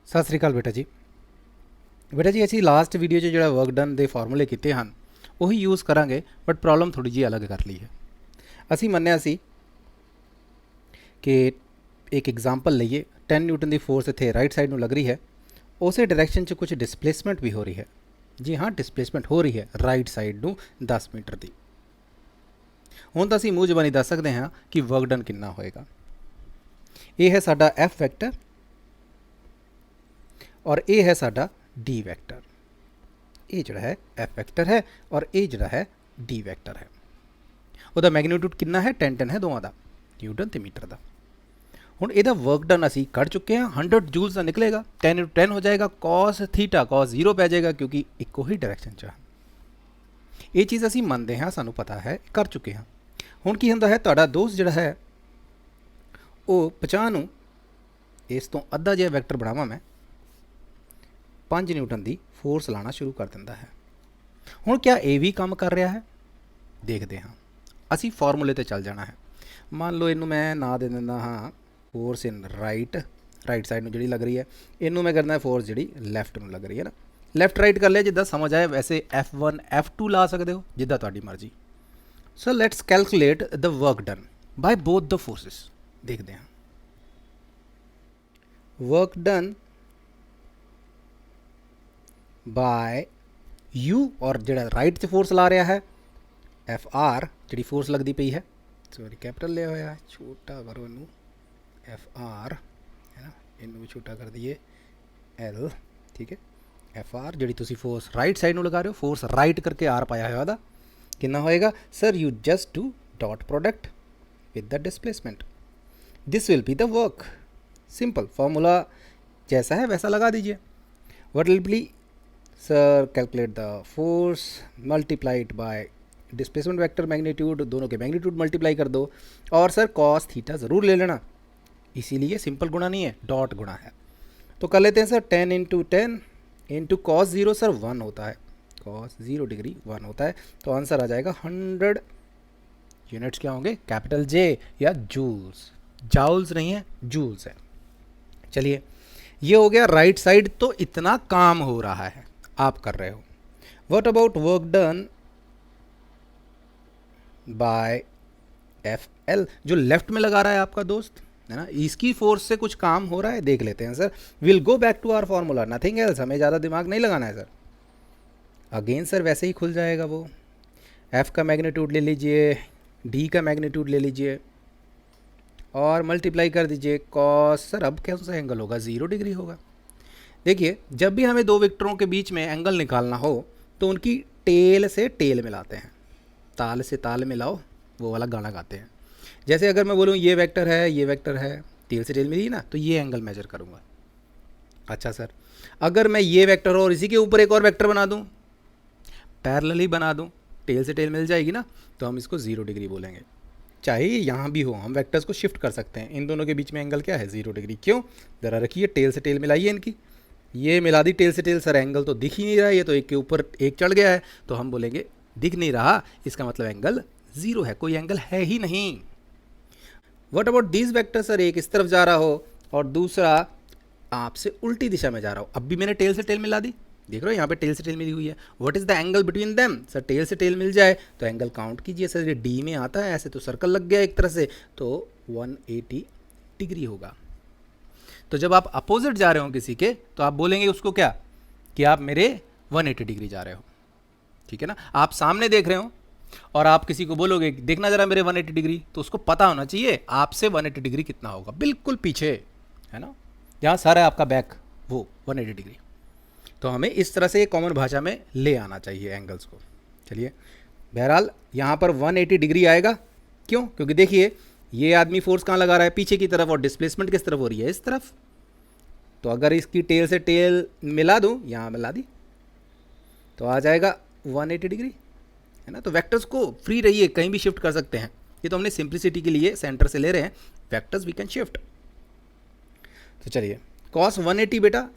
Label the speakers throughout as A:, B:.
A: सत श्री अकाल बेटा जी असी लास्ट वीडियो जो वर्क डन के फॉर्मूले किए हैं वही यूज़ करा बट प्रॉब्लम थोड़ी जी अलग कर ली है। असी मन्निया सी कि एक एग्जाम्पल लीए 10 न्यूटन की फोर्स इतने राइट साइड में लग रही है, उस डायरैक्शन च कुछ डिसप्लेसमेंट भी हो रही है। जी हाँ, डिसप्लेसमेंट हो रही है राइट साइड में 10 मीटर की। हुण तो असी मूँह जबानी दस सकते हैं कि वर्क डन कितना होएगा। ये है साडा एफ वैक्टर और ये है साडा डी वैक्टर। ये जोड़ा है एफ वैक्टर है और ये जोड़ा है डी वैक्टर है। उसका मैग्नीट्यूड कितना है 10 है दोवां दा, न्यूटन ते मीटर का। हुण इहदा वर्क डन असी कढ़ चुके हैं, 100 जूल्स का निकलेगा। 10 × 10 हो जाएगा, कॉस थीटा कॉस 0 पै जाएगा क्योंकि इको ही डायरैक्शन च है। ये चीज़ असी मनते हैं, सानू पता है, कर चुके हैं। हुण की हुंदा है, तुहाडा दोस्त जिहड़ा है वो 50 नूं इस तो अद्धा जिहा वैक्टर बनावां मैं 5 न्यूटन की फोर्स लाना शुरू कर दिंदा है। हुण क्या ये भी काम कर रहा है? देखते हाँ। असी फॉर्मूले ते चल जाना है। मान लो इनू मैं ना दे दिंदा हाँ फोर्स इन राइट साइड में जी लग रही है। इनू मैं करना फोर्स जी लैफ्ट में लग रही है ना। लैफ्ट राइट कर लिया जिदा समझ आए। वैसे F1 F2 ला सकते हो जिदा तुहाडी मर्जी। So let's calculate the work done by both the forces. देखते हैं वर्क डन बाय यू और जो राइट च फोर्स ला रहा है एफ आर जी फोर्स लगती पई है। सॉरी कैपिटल लिया हुआ है, छोटा करो इनू एफ आर है ना, इनू भी छोटा कर दिए एल। ठीक है, एफ आर जी तुम फोर्स राइट साइड में लगा रहे हो, फोर्स राइट करके आर पाया हुआ था कितना होएगा sir? You just do dot product with the displacement, this will be the work. Simple formula जैसा है वैसा लगा दीजिए। What will be sir? Calculate the force multiplied by displacement vector magnitude, दोनों के मैग्नीट्यूड मल्टीप्लाई कर दो। और सर कॉस थीटा ज़रूर ले लेना, इसीलिए सिंपल गुणा नहीं है, डॉट गुणा है। तो कर लेते हैं सर 10 × 10 इंटू कॉस 0 सर 1 होता है, कॉस 0 डिग्री 1 होता है। तो आंसर आ जाएगा 100। यूनिट्स क्या होंगे? कैपिटल जे या जूल्स। जाउल्स नहीं है, जूल्स है। चलिए ये हो गया राइट साइड। तो इतना काम हो रहा है, आप कर रहे हो। What about work done bye F L, जो लेफ्ट में लगा रहा है आपका दोस्त है ना, इसकी फोर्स से कुछ काम हो रहा है, देख लेते हैं sir. Will go back to our formula, nothing else. हमें ज़्यादा दिमाग नहीं लगाना है सर। अगेन सर वैसे ही खुल जाएगा वो। एफ का मैग्नीट्यूड ले लीजिए, डी का मैग्नीट्यूड ले लीजिए और मल्टीप्लाई कर दीजिए कॉस। सर अब कौन सा एंगल होगा? 0 डिग्री होगा। देखिए जब भी हमें दो वेक्टरों के बीच में एंगल निकालना हो तो उनकी टेल से टेल मिलाते हैं। ताल से ताल मिलाओ, वो वाला गाना गाते हैं। जैसे अगर मैं बोलूँ ये वेक्टर है, ये वेक्टर है, टेल से टेल मिली ना, तो ये एंगल मेजर करूँगा। अच्छा सर, अगर मैं ये वेक्टर और इसी के ऊपर एक और वेक्टर बना दूँ, पैरेलली बना दूँ, टेल से टेल मिल जाएगी ना, तो हम इसको 0 डिग्री बोलेंगे। चाहे यहाँ भी हो, हम वेक्टर्स को शिफ्ट कर सकते हैं। इन दोनों के बीच में एंगल क्या है? 0 डिग्री। क्यों? ज़रा रखिए, टेल से टेल मिलाइए इनकी। ये मिला दी टेल से टेल। सर एंगल तो दिख ही नहीं रहा है, ये तो एक के ऊपर एक चढ़ गया है। तो हम बोलेंगे दिख नहीं रहा, इसका मतलब एंगल 0 है, कोई एंगल है ही नहीं। What about these vector? Sir एक इस तरफ जा रहा हो और दूसरा आपसे उल्टी दिशा में जा रहा हो। अब भी मैंने टेल से टेल मिला दी, देख रहे हो यहाँ पे टेल से टेल मिली हुई है। What is the angle between them? Sir tail से टेल मिल जाए तो एंगल काउंट कीजिए। सर ये डी में आता है, ऐसे तो सर्कल लग गया एक तरह से, तो 180 डिग्री होगा। तो जब आप अपोजिट जा रहे हो किसी के, तो आप बोलेंगे उसको क्या कि आप मेरे 180 डिग्री जा रहे हो। ठीक है ना? आप सामने देख रहे हो और आप किसी को बोलोगे देखना जरा मेरे 180 डिग्री, तो उसको पता होना चाहिए आपसे 180 डिग्री कितना होगा। बिल्कुल पीछे है ना, जहाँ सर है आपका बैक, वो 180 डिग्री। तो हमें इस तरह से कॉमन भाषा में ले आना चाहिए एंगल्स को। चलिए बहरहाल यहाँ पर 180 डिग्री आएगा। क्यों? क्योंकि देखिए ये आदमी फोर्स कहाँ लगा रहा है? पीछे की तरफ, और डिस्प्लेसमेंट किस तरफ हो रही है? इस तरफ। तो अगर इसकी टेल से टेल मिला दूँ, यहाँ मिला दी, तो आ जाएगा 180 डिग्री, है ना। तो वेक्टर्स को फ्री रहिए, कहीं भी शिफ्ट कर सकते हैं। ये तो हमने सिंप्लिसिटी के लिए सेंटर से ले रहे हैं, वेक्टर्स वी कैन शिफ्ट। तो चलिए कॉस 180 बेटा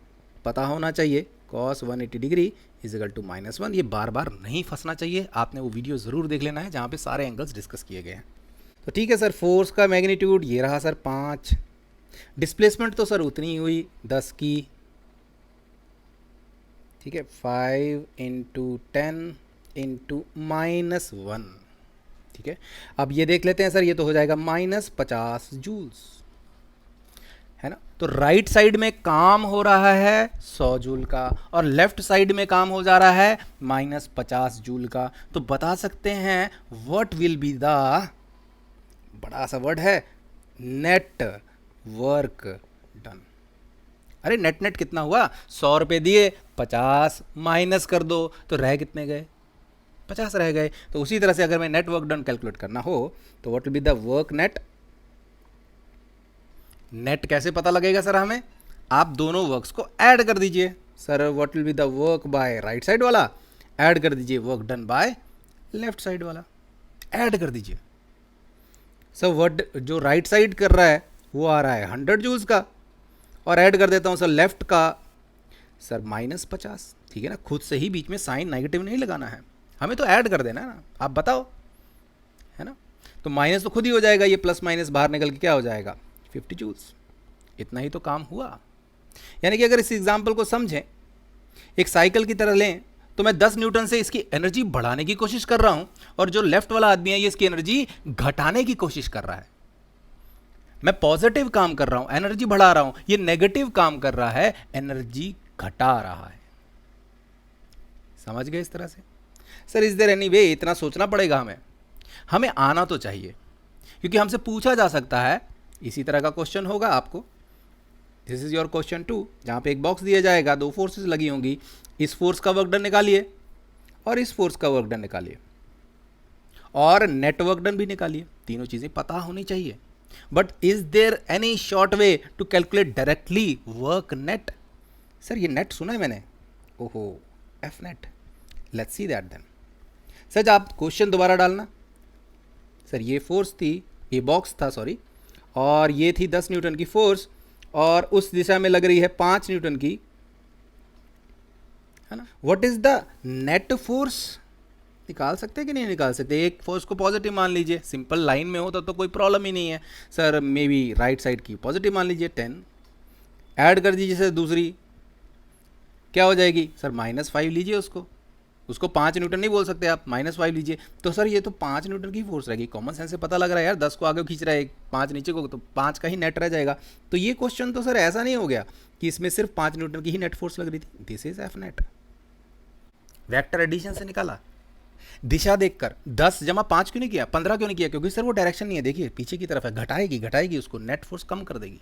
A: पता होना चाहिए, कॉस 180 डिग्री इजिकल टू -1। ये बार बार नहीं फंसना चाहिए, आपने वो वीडियो ज़रूर देख लेना है जहाँ पे सारे एंगल्स डिस्कस किए गए हैं। तो ठीक है सर, फोर्स का मैग्नीट्यूड ये रहा सर 5, डिस्प्लेसमेंट तो सर उतनी ही हुई 10 की, ठीक है, 5 × 10 × -1, ठीक है। अब ये देख लेते हैं सर, ये तो हो जाएगा -50 जूल्स, है ना। तो राइट साइड में काम हो रहा है 100 जूल का और लेफ्ट साइड में काम हो जा रहा है -50 जूल का। तो बता सकते हैं व्हाट विल बी द, बड़ा सा वर्ड है, नेट वर्क डन। अरे नेट नेट कितना हुआ, 100 रुपये दिए, 50 माइनस कर दो तो रह कितने गए, 50 रह गए। तो उसी तरह से अगर मैं नेट वर्क डन कैलकुलेट करना हो तो what will be the work net. Net कैसे पता लगेगा सर हमें, आप दोनों वर्क्स को ऐड कर दीजिए। Sir what will be the work by right side वाला, ऐड कर दीजिए work done by left side वाला, ऐड कर दीजिए। सर वर्ड जो राइट साइड कर रहा है वो आ रहा है 100 जूल्स का, और ऐड कर देता हूँ सर लेफ्ट का सर -50, ठीक है ना। खुद से ही बीच में साइन नेगेटिव नहीं लगाना है, हमें तो ऐड कर देना है ना, आप बताओ, है ना। तो माइनस तो खुद ही हो जाएगा, ये प्लस माइनस बाहर निकल के क्या हो जाएगा 50 जूल्स। इतना ही तो काम हुआ। यानी कि अगर इस एग्जाम्पल को समझें, एक साइकिल की तरह लें, तो मैं 10 न्यूटन से इसकी एनर्जी बढ़ाने की कोशिश कर रहा हूं, और जो लेफ्ट वाला आदमी है ये इसकी एनर्जी घटाने की कोशिश कर रहा है। मैं पॉजिटिव काम कर रहा हूं, एनर्जी बढ़ा रहा हूं, ये नेगेटिव काम कर रहा है, एनर्जी घटा रहा है। समझ गए इस तरह से। Sir is there any way, इतना सोचना पड़ेगा हमें आना तो चाहिए, क्योंकि हमसे पूछा जा सकता है। इसी तरह का क्वेश्चन होगा आपको, दिस इज योर क्वेश्चन 2, जहां पे एक बॉक्स दिया जाएगा, 2 फोर्सेस लगी होंगी, इस फोर्स का वर्क डन निकालिए और इस फोर्स का वर्क डन निकालिए और नेट वर्क डन भी निकालिए। तीनों चीजें पता होनी चाहिए। But is there any short way to calculate directly work net. Sir ये नेट सुना है मैंने, ओहो F net, let's see that then. Sir आप क्वेश्चन दोबारा डालना। सर ये फोर्स थी, ये बॉक्स था सॉरी, और ये थी 10 न्यूटन की फोर्स, और उस दिशा में लग रही है 5 न्यूटन की, है ना। What is the net force, निकाल सकते हैं कि नहीं निकाल सकते। एक फोर्स को पॉजिटिव मान लीजिए, सिंपल लाइन में होता तो कोई प्रॉब्लम ही नहीं है। Sir may be right side की पॉजिटिव मान लीजिए 10, ऐड कर दीजिए सर दूसरी, क्या हो जाएगी सर -5 लीजिए, उसको 5 न्यूटन नहीं बोल सकते आप, -5 लीजिए। तो सर ये तो 5 न्यूटन की फोर्स रहेगी, कॉमन सेंस से पता लग रहा है यार, 10 को आगे खींच रहा है, 5 नीचे को, तो 5 का ही नेट रह जाएगा। तो ये क्वेश्चन तो सर ऐसा नहीं हो गया कि इसमें सिर्फ 5 न्यूटन की ही नेट फोर्स लग रही थी। This is F net, vector addition से निकाला, दिशा देखकर 10 + 5 क्यों नहीं किया, 15 क्यों नहीं किया, क्योंकि सर वो डायरेक्शन नहीं है, देखिए पीछे की तरफ है, घटाएगी उसको, नेट फोर्स कम कर देगी।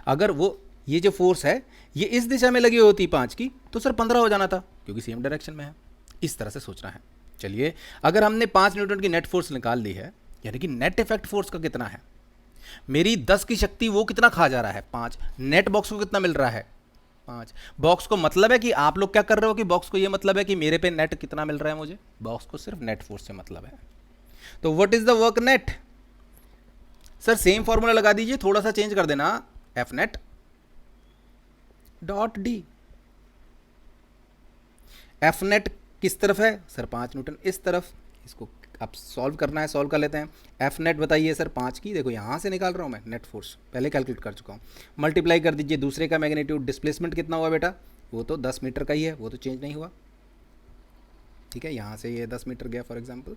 A: अगर वो ये जो फोर्स है ये इस दिशा में लगी होती 5 की, तो सर 15 हो जाना था, क्योंकि सेम डायरेक्शन में है। इस तरह से सोचना है। चलिए अगर हमने 5 न्यूटन की नेट फोर्स निकाल ली है, यानी कि नेट इफेक्ट फोर्स का कितना है, मेरी 10 की शक्ति वो कितना खा जा रहा है 5, नेट बॉक्स को कितना मिल रहा है 5। बॉक्स को मतलब है कि आप लोग क्या कर रहे हो कि बॉक्स को ये मतलब है कि मेरे पे नेट कितना मिल रहा है मुझे, बॉक्स को सिर्फ नेट फोर्स से मतलब है। तो what is the work net, sir same formula लगा दीजिए, थोड़ा सा चेंज कर देना, F net dot D. F net किस तरफ है सर 5 न्यूटन इस तरफ, इसको अब सॉल्व करना है, सॉल्व कर लेते हैं। एफ नेट बताइए सर 5 की, देखो यहाँ से निकाल रहा हूँ मैं, नेट फोर्स पहले कैलकुलेट कर चुका हूँ, मल्टीप्लाई कर दीजिए दूसरे का मैग्नीट्यूड, डिस्प्लेसमेंट कितना हुआ बेटा, वो तो 10 मीटर का ही है, वो तो चेंज नहीं हुआ, ठीक है। यहाँ से ये 10 मीटर गया फॉर एग्जाम्पल,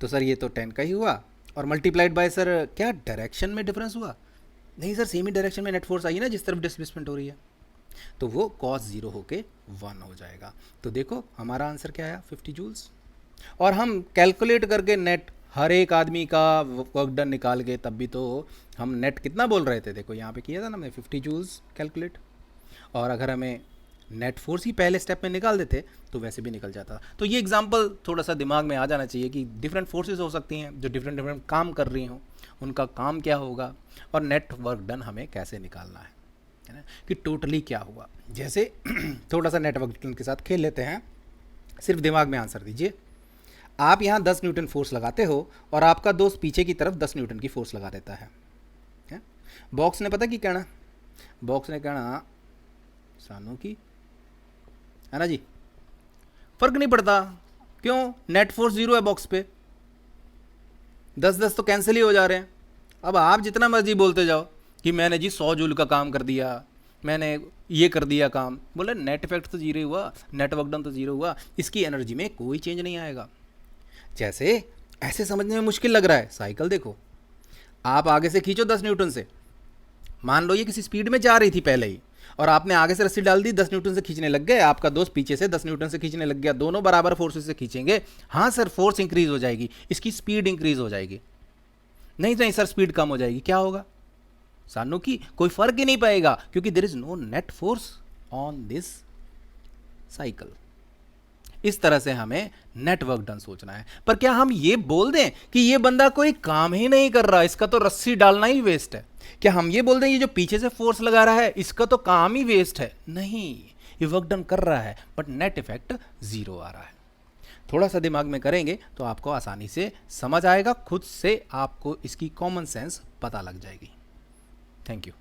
A: तो सर ये तो 10 का ही हुआ, और मल्टीप्लाइड बाय सर क्या डायरेक्शन में डिफरेंस हुआ, नहीं सर सेम ही डायरेक्शन में नेट फोर्स आई है ना जिस तरफ डिस्प्लेसमेंट हो रही है, तो वो cos 0 होके 1 हो जाएगा। तो देखो हमारा आंसर क्या आया 50 जूल्स, और हम कैलकुलेट करके नेट हर एक आदमी का वर्क डन निकाल के, तब भी तो हम नेट कितना बोल रहे थे, देखो यहाँ पे किया था ना हमने 50 जूल्स कैलकुलेट, और अगर हमें नेट फोर्स ही पहले स्टेप में निकाल देते तो वैसे भी निकल जाता। तो ये एग्जांपल थोड़ा सा दिमाग में आ जाना चाहिए कि डिफरेंट फोर्सेस हो सकती हैं जो डिफरेंट काम कर रही हों, उनका काम क्या होगा और नेट वर्क डन हमें कैसे निकालना है ना, कि टोटली क्या हुआ। जैसे थोड़ा सा नेट वर्क डन के साथ खेल लेते हैं, सिर्फ दिमाग में आंसर दीजिए। आप यहाँ 10 न्यूटन फोर्स लगाते हो और आपका दोस्त पीछे की तरफ 10 न्यूटन की फोर्स लगा देता है। बॉक्स ने पता कि कहना, बॉक्स ने कहना सानू की, है ना जी, फर्क नहीं पड़ता, क्यों, नेट फोर्स 0 है बॉक्स पे, 10-10 तो कैंसिल ही हो जा रहे हैं। अब आप जितना मर्जी बोलते जाओ कि मैंने जी 100 जूल का काम कर दिया, मैंने ये कर दिया काम, बोले नेट इफेक्ट तो जीरो हुआ, नेट वर्क डन तो जीरो हुआ, इसकी एनर्जी में कोई चेंज नहीं आएगा। जैसे ऐसे समझने में मुश्किल लग रहा है, साइकिल देखो, आप आगे से खींचो 10 न्यूटन से, मान लो ये किसी स्पीड में जा रही थी पहले ही, और आपने आगे से रस्सी डाल दी, 10 न्यूटन से खींचने लग गए, आपका दोस्त पीछे से 10 न्यूटन से खींचने लग गया, दोनों बराबर फोर्सेस से खींचेंगे, हाँ सर फोर्स इंक्रीज हो जाएगी, इसकी स्पीड इंक्रीज हो जाएगी। नहीं नहीं सर स्पीड कम हो जाएगी, क्या होगा सानू की कोई फर्क ही नहीं पाएगा, क्योंकि there is no net force on this cycle. इस तरह से हमें नेटवर्क डन सोचना है। पर क्या हम ये बोल दें कि ये बंदा कोई काम ही नहीं कर रहा, इसका तो रस्सी डालना ही वेस्ट है? क्या हम ये बोल दें ये जो पीछे से फोर्स लगा रहा है इसका तो काम ही वेस्ट है? नहीं, ये वर्क डन कर रहा है बट नेट इफेक्ट जीरो आ रहा है। थोड़ा सा दिमाग में करेंगे तो आपको आसानी से समझ आएगा, खुद से आपको इसकी कॉमन सेंस पता लग जाएगी। Thank you.